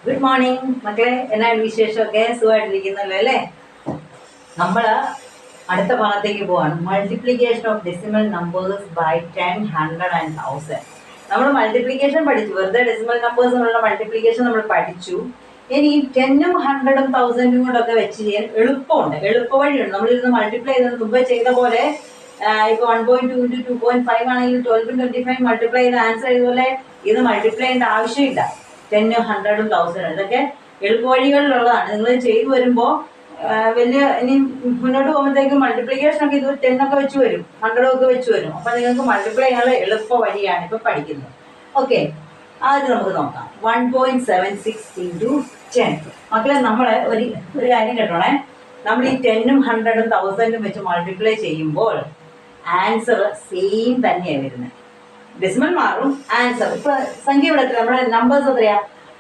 Good morning മക്കളെ, എന്നാണ് വിശേഷമൊക്കെ? സുഖമായിട്ടിരിക്കുന്നല്ലോ അല്ലേ? നമ്മൾ അടുത്ത ഭാഗത്തേക്ക് പോവാണ്. Multiplication of decimal numbers by 10, 100 and 1000. നമ്മൾ മൾട്ടിപ്ലിക്കേഷൻ പഠിച്ചു, വെറുതെ ഡെസിമൽ നമ്പേഴ്സിനുള്ള മൾട്ടിപ്ലിക്കേഷൻ നമ്മൾ പഠിച്ചു. ഇനി 10ഉം 100ഉം 1000ഉം കൂടെ ഒക്കെ വെച്ച് ചെയ്യാൻ എളുപ്പമുണ്ട്, എളുപ്പവഴിയുണ്ട്. നമ്മളിരുന്ന് മൾട്ടിപ്ലൈ ചെയ്തത് മുമ്പ് ചെയ്ത പോലെ ഇപ്പോൾ 1.2 into 2.5 ആണെങ്കിൽ 12 ഉം 25 മൾട്ടിപ്ലൈ ചെയ്ത് ആൻസർ ചെയ്തപോലെ ഇത് മൾട്ടിപ്ലൈ ചെയ്യേണ്ട ആവശ്യമില്ല. 10ഉം 100ഉം 1000ഉം ഇതൊക്കെ എളുപ്പവഴികളിലുള്ളതാണ്. നിങ്ങൾ ചെയ്തു വരുമ്പോൾ വലിയ ഇനി മുന്നോട്ട് പോകുമ്പോഴത്തേക്കും മൾട്ടിപ്ലിക്കേഷൻ ഒക്കെ ഇത് 10 ഒക്കെ വെച്ച് വരും, 100 ഒക്കെ വെച്ച് വരും. അപ്പം നിങ്ങൾക്ക് മൾട്ടിപ്ലൈ ചെയ്യാനുള്ള എളുപ്പ വഴിയാണ് ഇപ്പോൾ പഠിക്കുന്നത്. ഓക്കെ, ആദ്യം നമുക്ക് നോക്കാം. 1.76 into 10. മക്കളെ, നമ്മൾ ഒരു കാര്യം കേട്ടോണേ. നമ്മൾ ഈ 10ഉം 100ഉം 1000ഉം വെച്ച് മൾട്ടിപ്ലൈ ചെയ്യുമ്പോൾ ആൻസർ സെയിം തന്നെയാണ് വരുന്നത്. ഡെസിമൽ മാറും, ആൻസർ ഇപ്പൊ സംഖ്യ ഇവിടെ നമ്മുടെ നമ്പേഴ്സ് എത്രയാ?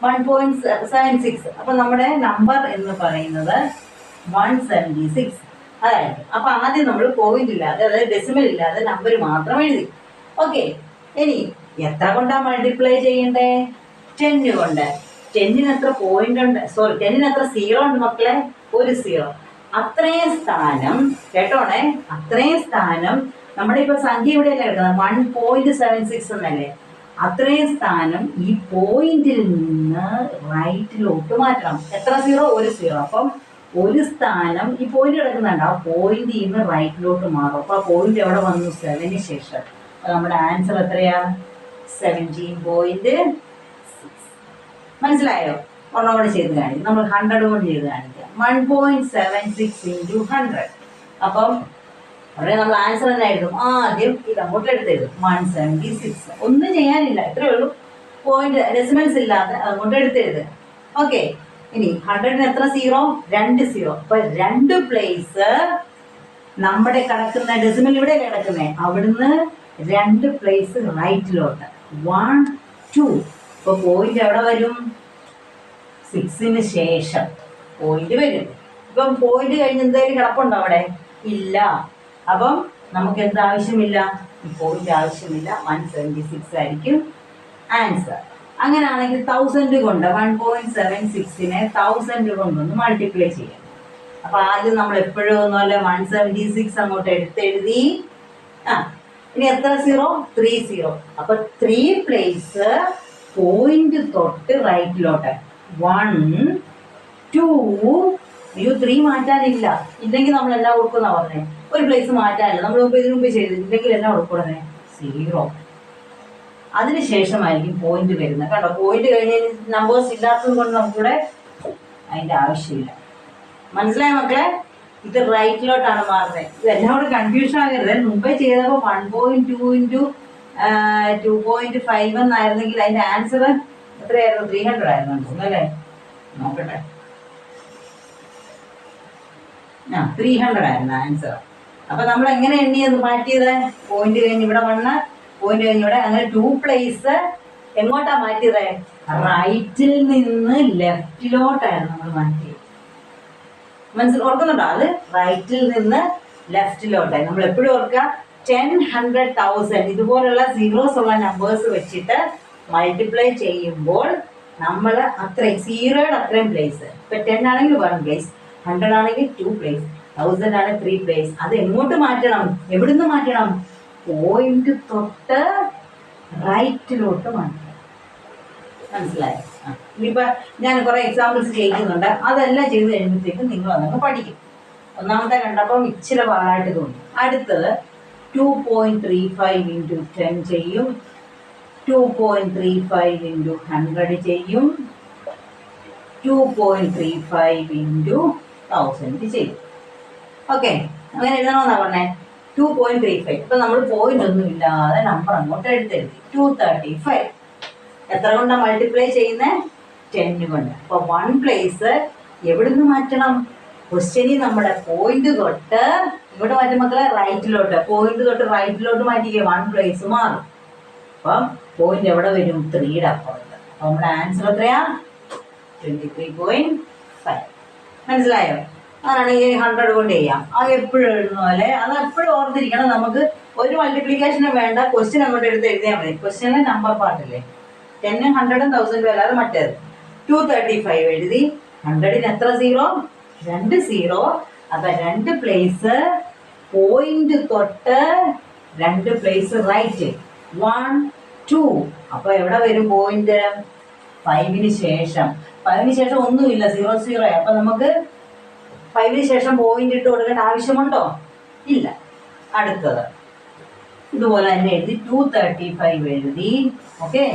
1.76. അപ്പൊ നമ്മുടെ നമ്പർ എന്ന് പറയുന്നത് 176 അതായത്. അപ്പൊ ആദ്യം നമ്മൾ പോയിന്റ് ഇല്ലാതെ, അതായത് ഡെസിമൽ ഇല്ലാതെ നമ്പർ മാത്രം എഴുതി. ഓക്കെ, ഇനി എത്ര കൊണ്ടാ മൾട്ടിപ്ലൈ ചെയ്യണ്ടേ? 10 കൊണ്ട്. 10ന് എത്ര പോയിന്റ് ഉണ്ട്? സോറി, 10ന് എത്ര സീറോ ഉണ്ട് മക്കളെ? ഒരു സീറോ. അത്രയും സ്ഥാനം കേട്ടോണേ, അത്രയും സ്ഥാനം നമ്മുടെ ഇപ്പൊ സംഖ്യ ഇവിടെയല്ലേ കിടക്കുന്നത്, 1.76 എന്നല്ലേ. അത്രയും സ്ഥാനം ഈ പോയിന്റിൽ നിന്ന് റൈറ്റിലോട്ട് മാറ്റണം. എത്ര സീറോ? ഒരു സീറോ. അപ്പം ഒരു സ്ഥാനം ഈ പോയിന്റ് കിടക്കുന്നുണ്ട്, ആ പോയിന്റിൽ നിന്ന് റൈറ്റിലോട്ട് മാറും. അപ്പൊ ആ പോയിന്റ് എവിടെ വന്നു? 7ന് ശേഷം. അപ്പൊ നമ്മുടെ ആൻസർ എത്രയാ? 17.6. മനസ്സിലായോ? ഒരെണ്ണം കൂടെ ചെയ്ത് കാണിക്കും. നമ്മൾ 100 കൊണ്ട് ചെയ്ത് കാണിക്കാം. 1.76 into 100. അപ്പം അവിടെ നമ്മൾ ആൻസർ തന്നെ എഴുതും. ആദ്യം ഇത് അങ്ങോട്ട് എടുത്തെഴുതും, 176. ഒന്നും ചെയ്യാനില്ല, ഇത്രയേ ഉള്ളൂ. പോയിന്റ് ഡെസിമൽസ് ഇല്ലാതെ അങ്ങോട്ട് എടുത്തെഴുതുക. ഓക്കെ, ഇനി 100ന് എത്ര സീറോ? 2 സീറോ. അപ്പൊ 2 പ്ലേസ് നമ്മുടെ കിടക്കുന്ന ഡെസിമൽ ഇവിടെ കിടക്കുന്നേ, അവിടുന്ന് 2 പ്ലേസ് റൈറ്റിലോട്ട്. 1, 2. ഇപ്പൊ പോയിന്റ് എവിടെ വരും? 6ന് ശേഷം പോയിന്റ് വരും. ഇപ്പം പോയിന്റ് കഴിഞ്ഞ് എന്തായാലും കിടപ്പുണ്ടോ അവിടെ? ഇല്ല. അപ്പം നമുക്ക് എന്താ ആവശ്യമില്ല? പോയിന്റ് ആവശ്യമില്ല. 176 ആയിരിക്കും ആൻസർ. അങ്ങനെയാണെങ്കിൽ 1000 കൊണ്ട് 1.76നെ 1000 കൊണ്ടൊന്ന് മൾട്ടിപ്ലൈ ചെയ്യാം. അപ്പൊ ആദ്യം നമ്മൾ എപ്പോഴും ഒന്നുമല്ല 176 അങ്ങോട്ട് എടുത്തെഴുതി. ഇനി എത്ര സീറോ? 3 സീറോ. അപ്പൊ 3 പ്ലേസ് പോയിന്റ് തൊട്ട് റൈറ്റിലോട്ട്. 1, 2. അയ്യോ, 3 മാറ്റാനില്ല. ഇല്ലെങ്കിൽ നമ്മൾ എല്ലാം കൊടുക്കുന്ന പറഞ്ഞേ, ഒരു പ്ലേസ് മാറ്റാനില്ല. നമ്മൾ ഇതിനു മുമ്പ് ചെയ്തില്ലെങ്കിൽ എല്ലാം കൊടുക്കണേ 0. അതിനുശേഷമായിരിക്കും പോയിന്റ് വരുന്നത്. കണ്ടോ, പോയിന്റ് കഴിഞ്ഞ് നമ്പേഴ്സ് ഇല്ലാത്തത് കൊണ്ട് നമുക്കിവിടെ അതിന്റെ ആവശ്യമില്ല. മനസ്സിലായ മക്കളെ? ഇത് റൈറ്റിലോട്ടാണ് മാറുന്നത്. ഇതെല്ലാം കൂടെ കൺഫ്യൂഷൻ ആകരുത്. മുമ്പേ ചെയ്തപ്പോൾ 1.2 into 2.5 എന്നായിരുന്നെങ്കിൽ അതിന്റെ ആൻസർ എത്രയായിരുന്നു? 300 ആയിരുന്നു തോന്നുന്നു അല്ലേ? നോക്കട്ടെ. 300 ആയിരുന്നു ആൻസർ. അപ്പൊ നമ്മൾ എങ്ങനെ എണ്ണിയത് മാറ്റിയത്? പോയിന്റ് കഴിഞ്ഞ് ഇവിടെ വന്ന്, പോയിന്റ് കഴിഞ്ഞ് ഇവിടെ, അങ്ങനെ 2 പ്ലേസ് എങ്ങോട്ടാ മാറ്റിയത്? റൈറ്റിൽ നിന്ന് ലെഫ്റ്റിലോട്ടായിരുന്നു നമ്മൾ മാറ്റിയത്. ഓർക്കുന്നുണ്ടോ? അത് റൈറ്റിൽ നിന്ന് ലെഫ്റ്റിലോട്ടായി. നമ്മൾ എപ്പോഴും ഓർക്കുക, 10, 100, 1000 ഇതുപോലുള്ള സീറോസ് ഉള്ള നമ്പേഴ്സ് വെച്ചിട്ട് മൾട്ടിപ്ലൈ ചെയ്യുമ്പോൾ നമ്മൾ അത്രയും സീറോയുടെ അത്രയും പ്ലേസ്. ഇപ്പൊ 10 ആണെങ്കിൽ 1 പ്ലേസ്, 100 ആണെങ്കിൽ 2 പ്ലേസ്, 1000 ആണെങ്കിൽ 3 പ്ലേസ്. അത് എങ്ങോട്ട് മാറ്റണം? എവിടുന്ന് മാറ്റണം? പോയിന്റ് തൊട്ട് റൈറ്റിലോട്ട് മാറ്റണം. മനസ്സിലായോ? ഇനിയിപ്പൊ ഞാൻ കുറെ എക്സാമ്പിൾസ് ചെയ്യിക്കുന്നുണ്ട്, അതെല്ലാം ചെയ്ത് കഴിയുമ്പോഴത്തേക്കും നിങ്ങൾ അതങ്ങ് പഠിക്കും. ഒന്നാമത്തെ കണ്ടപ്പം ഇച്ചിരി പാടായിട്ട് തോന്നി. അടുത്തത് 2.35 into 10 ചെയ്യും, 2.35 into 100 ചെയ്യും, 2.35 into 1000 ചെയ്യും. ഓക്കെ, അങ്ങനെ എഴുതണമെന്നാ പറഞ്ഞേ. 2.35. ഇപ്പൊ നമ്മൾ പോയിന്റ് ഒന്നും ഇല്ലാതെ നമ്പർ അങ്ങോട്ട് എടുത്തെഴുതി. 235 എത്ര കൊണ്ടാണ് മൾട്ടിപ്ലൈ ചെയ്യുന്നത്? 10 കൊണ്ട്. അപ്പൊ 1 പ്ലേസ് എവിടുന്ന് മാറ്റണം? ക്വസ്റ്റ്യനിൽ നമ്മുടെ പോയിന്റ് തൊട്ട് ഇവിടെ മാറ്റും മക്കളെ, റൈറ്റിലോട്ട്. പോയിന്റ് തൊട്ട് റൈറ്റിലോട്ട് മാറ്റിക്കുക, 1 പ്ലേസ് മാറും. അപ്പം പോയിന്റ് എവിടെ വരും? 3യുടെ അപ്പുറത്ത്. അപ്പൊ നമ്മുടെ ആൻസർ എത്രയാ? 23.5. മനസ്സിലായോ? അതാണെങ്കിൽ 100 കൊണ്ട് ചെയ്യാം. അത് എപ്പോഴും എഴുതുന്ന പോലെ, അത് എപ്പോഴും ഓർത്തിരിക്കണം. നമുക്ക് ഒരു മൾട്ടിപ്ലിക്കേഷനും വേണ്ട, ക്വസ്റ്റ്യൻ അങ്ങോട്ട് എടുത്ത് എഴുതിയാൽ മതി. ക്വസ്റ്റ്യനിലെ നമ്പർ പാർട്ടില്ലേ, 10, 100, 1000 അല്ലാതെ മറ്റേത്. 235 എഴുതി. 100-ന് എത്ര സീറോ? 2 സീറോ. അപ്പൊ 2 പ്ലേസ് പോയിന്റ് തൊട്ട് 2 പ്ലേസ് റൈറ്റ് 1 2. അപ്പൊ എവിടെ വരും പോയിന്റ്? 5-ന് ശേഷം. 5-ന് ശേഷം ഒന്നുമില്ല, 0 0. അപ്പൊ നമുക്ക് 5-ന് ശേഷം പോയിന്റ് ഇട്ട് കൊടുക്കേണ്ട ആവശ്യമുണ്ടോ? ഇല്ല. അടുത്തത് ഇതുപോലെ തന്നെ എഴുതി. 235 എഴുതി. ഓക്കെ.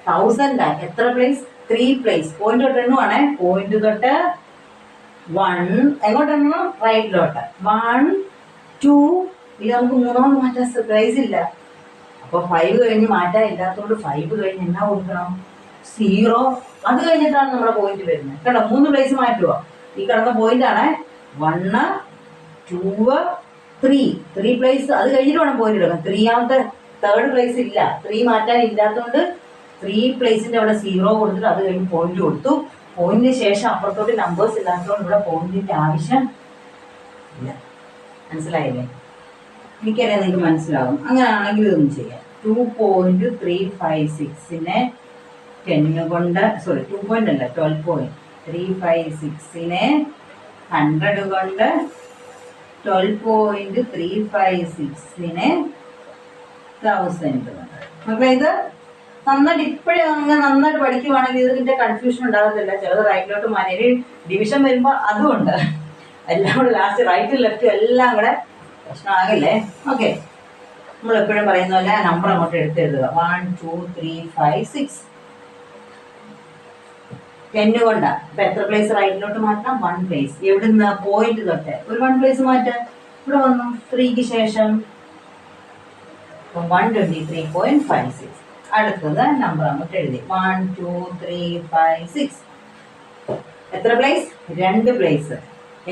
1000 എത്ര പ്ലേസ്? 3 പ്ലേസ്. പോയിന്റ് തൊട്ട് എണ്ണുവാണേ. പോയിന്റ് തൊട്ട് 1 എങ്ങോട്ട് എണ്ണണം? റൈറ്റിലോട്ട് 1 2. ഇത് നമുക്ക് മൂന്നാമത് മാറ്റാൻ സർപ്രൈസ് ഇല്ല. അപ്പൊ 5 കഴിഞ്ഞ് മാറ്റാൻ ഇല്ലാത്തതുകൊണ്ട് 5 കഴിഞ്ഞ് എന്നാ കൊടുക്കണം? 0. അത് കഴിഞ്ഞിട്ടാണ് നമ്മുടെ പോയിന്റ് വരുന്നത്. കേട്ടോ, 3 പ്ലേസ് മാറ്റുക. ഈ കിടന്ന പോയിന്റ് ആണ് 1 2 3. 3 പ്ലേസ് അത് കഴിഞ്ഞിട്ട് വേണം പോയിന്റ് എടുക്കാൻ. 3ാമത്തെ തേർഡ് പ്ലേസ് ഇല്ല. 3 മാറ്റാൻ ഇല്ലാത്തതുകൊണ്ട് 3 പ്ലേസിന്റെ അവിടെ 0 കൊടുത്തിട്ട് അത് കഴിഞ്ഞ് പോയിന്റ് കൊടുത്തു. പോയിന്റിന് ശേഷം അപ്പുറത്തോട്ട് നമ്പേഴ്സ് ഇല്ലാത്തതുകൊണ്ട് ഇവിടെ പോയിന്റിന്റെ ആവശ്യം ഇല്ല. മനസ്സിലായില്ലേ? എനിക്കറിയാം നിങ്ങൾക്ക് മനസ്സിലാവും. അങ്ങനെയാണെങ്കിൽ ഇതൊന്നും ചെയ്യാം. 2.356-നെ 10 കൊണ്ട് 2 പോയിന്റ് അല്ല 12.356-നെ 100 കൊണ്ട് 12.356-നെ 1000 കൊണ്ട്. മക്കളെ ഇത് നന്നായിട്ട് ഇപ്പോഴേ അങ്ങനെ നന്നായിട്ട് പഠിക്കുവാണെങ്കിൽ ഇതിന്റെ കൺഫ്യൂഷൻ ഉണ്ടാകത്തില്ല. ചിലത് റൈറ്റിലോട്ട് മാറി ഡിവിഷൻ വരുമ്പോൾ അതുകൊണ്ട് എല്ലാം കൂടെ ലാസ്റ്റ് റൈറ്റും ലെഫ്റ്റും എല്ലാം കൂടെ പ്രശ്നമാകില്ലേ? ഓക്കെ. നമ്മൾ എപ്പോഴും പറയുന്ന പോലെ നമ്പർ അങ്ങോട്ട് എടുത്തെഴുതുക. 1 2 3 5 6. 10 കൊണ്ടാ. അപ്പൊ എത്ര പ്ലേസ് റൈറ്റിലോട്ട് മാറ്റാം? 1 പ്ലേസ്. എവിടുന്ന്? പോയിന്റ് തൊട്ട് ഒരു 1 പ്ലേസ് മാറ്റാം. ഇവിടെ വന്നു 3ക്ക് ശേഷം 123.56. അടുത്തത് നമ്പർ അങ്ങോട്ട് എഴുതി. 1 2 3 5 6. എത്ര പ്ലേസ്? 2 പ്ലേസ്.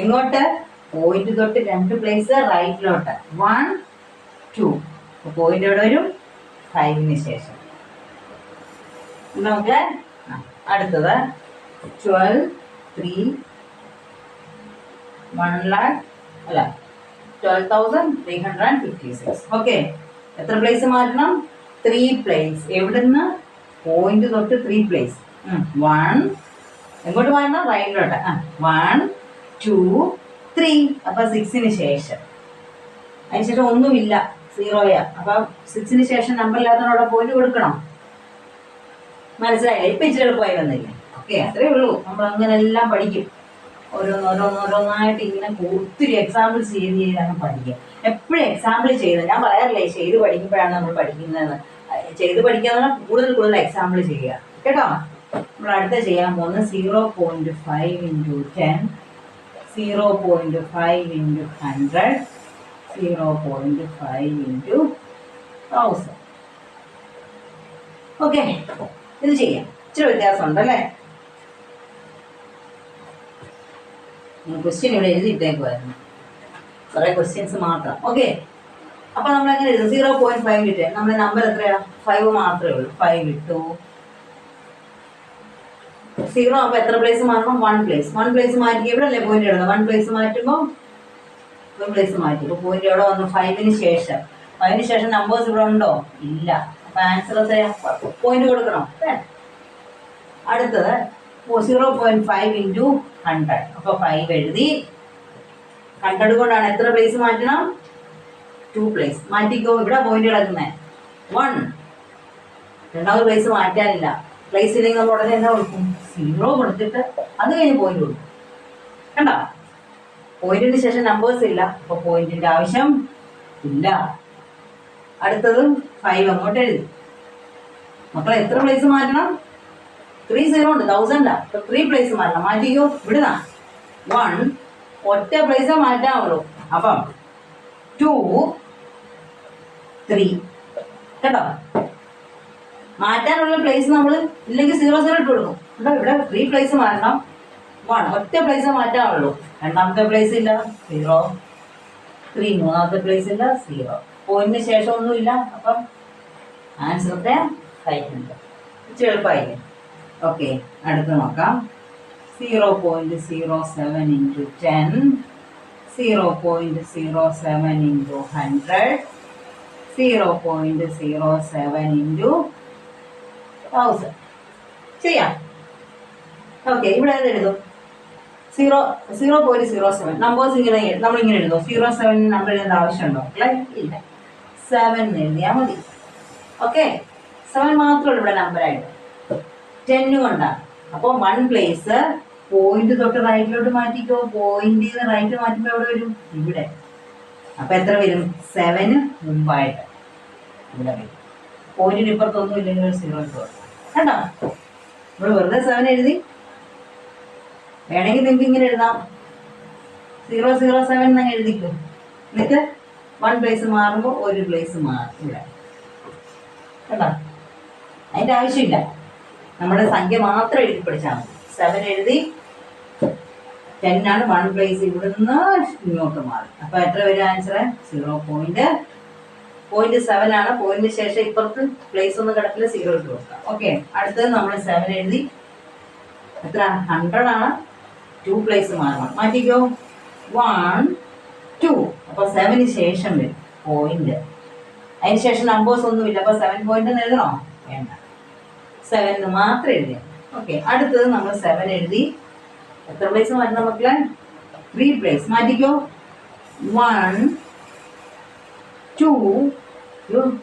എങ്ങോട്ട്? പോയിന്റ് തൊട്ട് 2 പ്ലേസ് റൈറ്റിലോട്ട് 1 2. പോയിന്റ് എവിടെ വരും? 5-ന് ശേഷം. നമുക്ക് അടുത്തത് 12 3 1 lakh അല്ല 12,356. ഓക്കെ. എത്ര പ്ലേസ് മാറ്റണം? 3 പ്ലേസ്. എവിടുന്ന്? പോയിന്റ് തൊട്ട് 3 പ്ലേസ്. 1 എങ്ങോട്ട് മാറ്റണം? റൈറ്റിലോട്ട് 1 2 3. അപ്പൊ 6-ന് ശേഷം. അതിനുശേഷം ഒന്നുമില്ല, 0. അപ്പൊ 6-ന് ശേഷം നമ്പർ ഇല്ലാത്തതിനോട് പോയിന്റ് കൊടുക്കണം. മനസ്സിലായില്ലേ? ഇപ്പൊ ഇച്ചിരി എളുപ്പമായി വന്നില്ലേ? ഓക്കെ, അത്രേ ഉള്ളൂ. നമ്മൾ അങ്ങനെ എല്ലാം പഠിക്കും. ഓരോന്നോരോന്നായിട്ട് ഇങ്ങനെ ഒത്തിരി എക്സാമ്പിൾസ് ചെയ്താണ് പഠിക്കുക. എപ്പോഴും എക്സാമ്പിൾ ചെയ്ത് ഞാൻ പറയാറില്ലേ, ചെയ്ത് പഠിക്കുമ്പോഴാണ് നമ്മൾ പഠിക്കുന്നത്. ചെയ്ത് പഠിക്കാന്ന് കൂടുതൽ എക്സാമ്പിൾ ചെയ്യുക. കേട്ടോ? നമ്മൾ അടുത്ത ചെയ്യാൻ പോകുന്നത് 0.5 into 10, 0.5 into 100, 0.5 into 1000. ഓക്കെ, ഇത് ചെയ്യാം. ഇച്ചിരി വ്യത്യാസമുണ്ടല്ലേ? ക്വസ്റ്റ്യൻ ഇവിടെ എഴുതിയിട്ടേക്കുമായിരുന്നു, കുറേ ക്വസ്റ്റ്യൻസ് മാത്രം. ഓക്കെ, അപ്പൊ നമ്മൾ എങ്ങനെ എഴുതും? 0.5 കിട്ടിയ നമ്മുടെ നമ്പർ എത്രയാണ്? 5 മാത്രമേ ഉള്ളൂ. 5 ഇട്ടു. 0 അപ്പൊ എത്ര പ്ലേസ് മാറണം? 1 പ്ലേസ്. 1 പ്ലേസ് മാറ്റി ഇവിടെ അല്ലേ പോയിന്റ് ഇടുന്നത്? 1 പ്ലേസ് മാറ്റുമ്പോൾ 1 പ്ലേസ് മാറ്റി. ഇപ്പൊ പോയിന്റ് എവിടെ വന്നു? 5-ന് ശേഷം. 5-ന് ശേഷം നമ്പേഴ്സ് ഇവിടെ ഉണ്ടോ? ഇല്ല. അപ്പൊ ആൻസർ എത്രയാ? പോയിന്റ് കൊടുക്കണം. അടുത്തത് 0.5 into 100. അപ്പൊ 5 എഴുതി. 100 കൊണ്ടാണ് എത്ര പ്ലേസ് മാറ്റണം? 2 പ്ലേസ്. മാറ്റിക്കോ. ഇവിടെ പോയിന്റ് കിടക്കുന്നേ 1. രണ്ടാമത് പ്ലേസ് മാറ്റാനില്ല. പ്ലേസ് ഇല്ലെങ്കിൽ നമ്മൾ ഉടനെ എന്താ കൊടുക്കും? 0 കൊടുത്തിട്ട് അത് കഴിഞ്ഞ് പോയിന്റ് കൊടുക്കും. കണ്ടോ? പോയിന്റിന് ശേഷം നമ്പേഴ്സ് ഇല്ല, അപ്പൊ പോയിന്റിന്റെ ആവശ്യം ഇല്ല. അടുത്തത് 5 അങ്ങോട്ട് എഴുതി. മക്കളെ എത്ര പ്ലേസ് മാറ്റണം? 3 0 ഉണ്ട്, 1000. അപ്പൊ 3 പ്ലേസ് മാറ്റണം. മാറ്റിക്കോ. ഇവിടുന്ന 1 ഒറ്റ പ്ലേസ് മാറ്റാവുള്ളൂ. അപ്പം 2 3. കേട്ടോ? മാറ്റാനുള്ള പ്ലേസ് നമ്മൾ ഇല്ലെങ്കിൽ 0 0 ഇട്ട് കൊടുക്കും. ഇവിടെ 3 പ്ലേസ് മാറ്റണം. 1 ഒറ്റ പ്ലേസ് മാറ്റാവുള്ളൂ. രണ്ടാമത്തെ പ്ലേസ് ഇല്ല, 0. 3 മൂന്നാമത്തെ പ്ലേസ് ഇല്ല, 0. പോയിന്റിന് ശേഷം ഒന്നുമില്ല. അപ്പം ആൻസറത്തെ 500. ഇച്ചിരി എളുപ്പമായില്ലേ? ഓക്കെ, അടുത്ത് നോക്കാം. 0.07 into 10, 0.07 into 100, 0.07 into 1000. ചെയ്യാം. ഓക്കെ, ഇവിടെ ഏത് എഴുതും? 0.07 നമ്പേഴ്സ് ഇങ്ങനെ നമ്മളിങ്ങനെ എഴുതും. 07 നമ്പർ എഴുതേണ്ട ആവശ്യമുണ്ടോ? ഇല്ല, 7 എഴുതിയാൽ മതി. ഓക്കെ, 7 മാത്രമേ ഇവിടെ നമ്പറായിട്ട്. 10 കൊണ്ടാണ്. അപ്പോൾ 1 പ്ലേസ് പോയിന്റ് തൊട്ട് റൈറ്റിലോട്ട് മാറ്റിക്കോ. പോയിന്റ് റൈറ്റ് മാറ്റുമ്പോൾ എവിടെ വരും? ഇവിടെ. അപ്പൊ എത്ര വരും? 7 മുമ്പായിട്ട് ഇവിടെ വരും. പോയിന്റിന് ഇപ്പുറത്തൊന്നും ഇല്ലെങ്കിൽ 0 ഇട്ട് കേട്ടോ. ഇവിടെ വെറുതെ 7 എഴുതി. വേണമെങ്കിൽ നിങ്ങൾക്ക് ഇങ്ങനെ എഴുതാം, 007 എന്നങ്ങ് എഴുതിക്കും. എന്നിട്ട് 1 പ്ലേസ് മാറുമ്പോൾ 1 പ്ലേസ് മാറും ഇവിടെ കേട്ടോ. അതിൻ്റെ ആവശ്യമില്ല, നമ്മുടെ സംഖ്യ മാത്രം എഴുതി പഠിച്ചാൽ മതി. 7 എഴുതി, 10 ആണ്. 1 പ്ലേസ് ഇവിടുന്ന് ഇങ്ങോട്ട് മാറി. അപ്പോൾ എത്ര വരും ആൻസർ? 0.7 ആണ്. പോയിന്റ് ശേഷം ഇപ്പുറത്ത് പ്ലേസ് ഒന്നും കിടക്കില്ല, 0 ഇട്ട് കൊടുക്കാം. ഓക്കെ, അടുത്തത് നമ്മൾ 7 എഴുതി. എത്ര? 100 ആണ്. 2 പ്ലേസ് മാറണം. മാറ്റിക്കോ. 1 2. അപ്പോൾ 7 ശേഷം വരും പോയിന്റ്. അതിന് ശേഷം നമ്പേഴ്സ് ഒന്നുമില്ല. അപ്പോൾ 7 പോയിന്റ് എഴുതണോ? വേണ്ട, 7 മാത്രം എഴുതിയാൽ. ഓക്കെ, അടുത്തത് നമ്മൾ 7 എഴുതി. എത്ര പ്ലേസ് മാറ്റണം മക്കളെ? 3 പ്ലേസ്. മാറ്റിക്കോ. 1 2.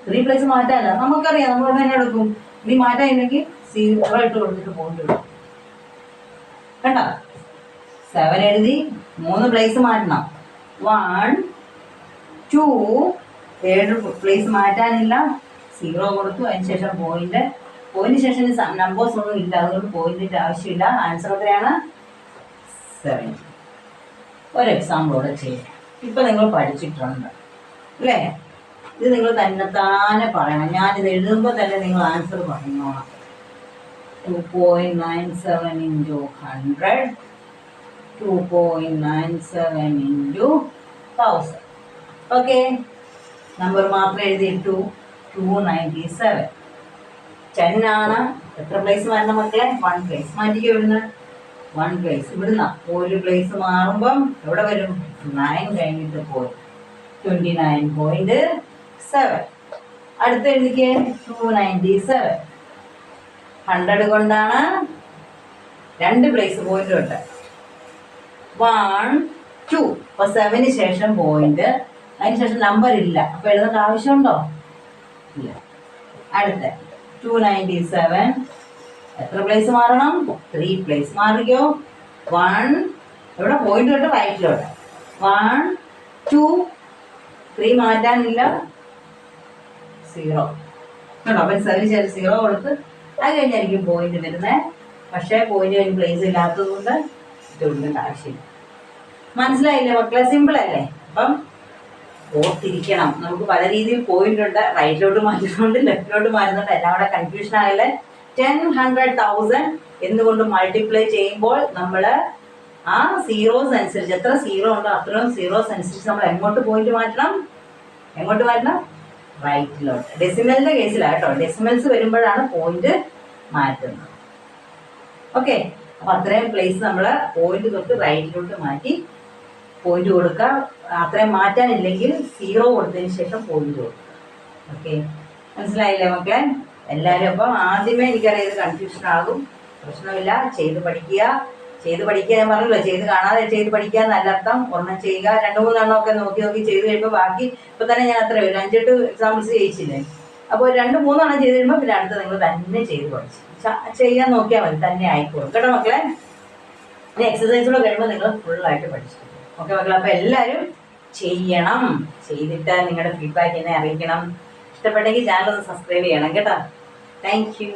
3 പ്ലേസ് മാറ്റാല്ല, നമുക്കറിയാം. നമ്മൾ തന്നെ എടുക്കും. ഇനി മാറ്റാനില്ലെങ്കിൽ 0 ഇട്ട് കൊടുത്തിട്ട് പോയിന്റ് ഇടും. കണ്ടോ? 7 എഴുതി, 3 പ്ലേസ് മാറ്റണം. 1 2. 7 പ്ലേസ് മാറ്റാനില്ല, 0 കൊടുത്തു. അതിന് ശേഷം പോയിന്റ് ശേഷം നമ്പേഴ്സ് ഒന്നും ഇല്ല, അതുകൊണ്ട് പോയിന്റിന്റെ ആവശ്യമില്ല. ആൻസർ എത്രയാണ്? 7. ഒരു എക്സാമ്പിളോടെ ചെയ്യാം. ഇപ്പൊ നിങ്ങൾ പഠിച്ചിട്ടുണ്ട് അല്ലേ? ഇത് നിങ്ങൾ തന്നെത്താനെ പറയണം. ഞാനിത് എഴുതുമ്പോൾ തന്നെ നിങ്ങൾ ആൻസർ പറഞ്ഞോളാം. 2.97 into 100, 2.97 into 1000. ഓക്കെ, നമ്പർ മാത്രം എഴുതിയിട്ടു. 297. 10 ആണ്. എത്ര പ്ലേസ് മാറ്റണം മക്കളെ? 1 പ്ലേസ്. മാറ്റിക്കോ. ഇവിടുന്ന് 1 പ്ലേസ്. ഇവിടുന്ന് 1 പ്ലേസ് മാറുമ്പം എവിടെ വരും? 9 കഴിഞ്ഞിട്ട് പോയി. 29.7. അടുത്ത് എഴുതിക്കേ. 297. 100 കൊണ്ടാണ് 2 പ്ലേസ് പോയിന്റ് തൊട്ട്. 1 2. അപ്പൊ 7 ശേഷം പോയിന്റ്, അതിന് ശേഷം നമ്പർ ഇല്ല. അപ്പൊ എഴുതേണ്ട ആവശ്യമുണ്ടോ? ഇല്ല. അടുത്ത 297. എത്ര പ്ലേസ് മാറണം? 3 പ്ലേസ്. മാറിക്കോ. 1 ഇവിടെ പോയിന്റ് തൊട്ട് റൈറ്റിലോട്ട്. 1 2 3 മാറ്റാനില്ല, 0 കേട്ടോ. അപ്പം 7 ശേഷം 0 കൊടുത്ത് അത് കഴിഞ്ഞായിരിക്കും പോയിന്റ് വരുന്നത്. പക്ഷേ പോയിന്റ് കഴിഞ്ഞ് പ്ലേസ് ഇല്ലാത്തത് കൊണ്ട് ഇത് കൊടുക്കേണ്ട ആവശ്യമില്ല. മനസ്സിലായില്ലേ മക്കളെ? സിമ്പിൾ അല്ലേ? അപ്പം ഓർത്തിരിക്കണം. നമുക്ക് പല രീതിയിൽ പോയിന്റ് ഉണ്ട്. റൈറ്റിലോട്ട് മാറ്റുന്നുണ്ട്, ലെഫ്റ്റിലോട്ട് മാറ്റുന്നുണ്ട്. എല്ലാം കൂടെ കൺഫ്യൂഷൻ ആയല്ലേ? 10 100 1000 എന്നുകൊണ്ട് മൾട്ടിപ്ലൈ ചെയ്യുമ്പോൾ നമ്മൾ ആ സീറോസ് അനുസരിച്ച്, എത്ര സീറോ ഉണ്ടോ അത്രയും സീറോസ് അനുസരിച്ച് നമ്മൾ എങ്ങോട്ട് പോയിന്റ് മാറ്റണം? റൈറ്റിലോട്ട്. ഡെസിമലിന്റെ കേസിലാണ് കേട്ടോ. ഡെസിമൽസ് വരുമ്പോഴാണ് പോയിന്റ് മാറ്റുന്നത്. ഓക്കെ, അപ്പൊ അത്രയും പ്ലേസ് നമ്മൾ പോയിന്റ് തൊട്ട് റൈറ്റിലോട്ട് മാറ്റി പോയിന്റ് കൊടുക്കുക. അത്രയും മാറ്റാനില്ലെങ്കിൽ 0 കൊടുത്തതിന് ശേഷം പോയിന്റ് കൊടുക്കുക. ഓക്കെ, മനസ്സിലായില്ലേ മക്കളെ? എല്ലാവരും അപ്പം ആദ്യമേ എനിക്കറിയാം ഇത് കൺഫ്യൂഷൻ ആകും. പ്രശ്നമില്ല, ചെയ്ത് പഠിക്കുക. ഞാൻ പറഞ്ഞല്ലോ, ചെയ്ത് കാണാതെ ചെയ്ത് പഠിക്കുക എന്നല്ല അർത്ഥം. ഒരെണ്ണം ചെയ്യുക, 2-3 എണ്ണം ഒക്കെ നോക്കി ചെയ്ത് കഴിയുമ്പോൾ ബാക്കി ഇപ്പൊ തന്നെ ഞാൻ അത്ര 5-8 എക്സാമ്പിൾസ് ചെയ്യിച്ചില്ലേ? അപ്പോൾ 2-3 എണ്ണം ചെയ്ത് കഴിയുമ്പോൾ പിന്നെ അടുത്ത് നിങ്ങൾ തന്നെ ചെയ്ത് പഠിച്ചു ചെയ്യാൻ നോക്കിയാൽ മതി, തന്നെ ആയിക്കോളും കേട്ടോ മക്കളെ. ഇനി എക്സസൈസുകൾ കഴിയുമ്പോൾ നിങ്ങൾ ഫുള്ളായിട്ട് പഠിച്ചു. ഓക്കെ മക്കളെ, അപ്പോൾ എല്ലാവരും ചെയ്യണം. ചെയ്തിട്ട് നിങ്ങളുടെ ഫീഡ്ബാക്ക് എന്നെ അറിയിക്കണം. ഇഷ്ടപ്പെട്ടെങ്കിൽ ചാനൽ ഒന്ന് സബ്സ്ക്രൈബ് ചെയ്യണം കേട്ടോ. Thank you.